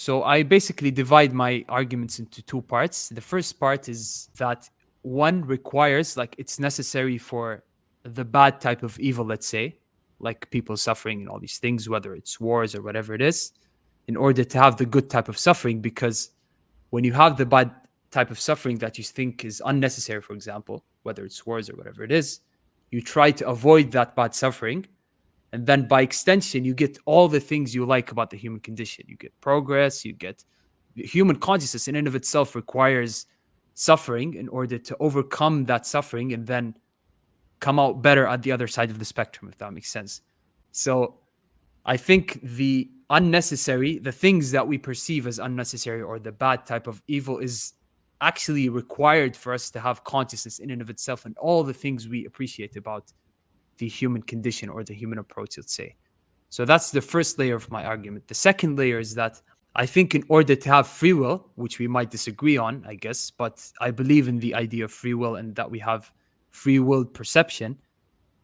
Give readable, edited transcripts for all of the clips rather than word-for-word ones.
So I basically divide my arguments into two parts. The first part is that one requires, like, it's necessary for the bad type of evil, let's say, like people suffering and all these things, whether it's wars or whatever it is, in order to have the good type of suffering. Because when you have the bad type of suffering that you think is unnecessary, for example, whether it's wars or whatever it is, you try to avoid that bad suffering, and then by extension you get all the things you like about the human condition. You get progress, you get human consciousness in and of itself requires suffering in order to overcome that suffering and then come out better at the other side of the spectrum, if that makes sense. So I think the things that we perceive as unnecessary or the bad type of evil is actually required for us to have consciousness in and of itself, and all the things we appreciate about the human condition or the human approach, let's say. So that's the first layer of my argument. The second layer is that I think in order to have free will, which we might disagree on, I guess, but I believe in the idea of free will and that we have free will perception.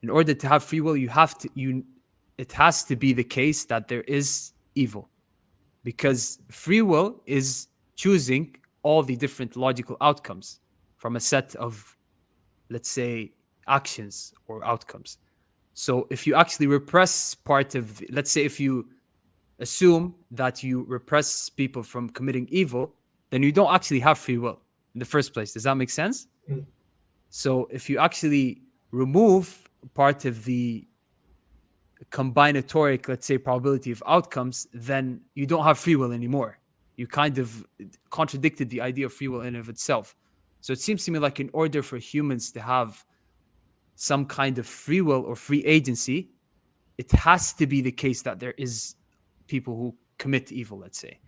In order to have free will, it has to be the case that there is evil, because free will is choosing all the different logical outcomes from a set of, let's say, actions or outcomes. So if you actually repress part of, let's say, if you assume that you repress people from committing evil, then you don't actually have free will in the first place. Does that make sense? Mm. So if you actually remove part of the combinatoric, let's say, probability of outcomes, then you don't have free will anymore. You kind of contradicted the idea of free will in and of itself. So it seems to me like in order for humans to have some kind of free will or free agency, it has to be the case that there is people who commit evil, let's say.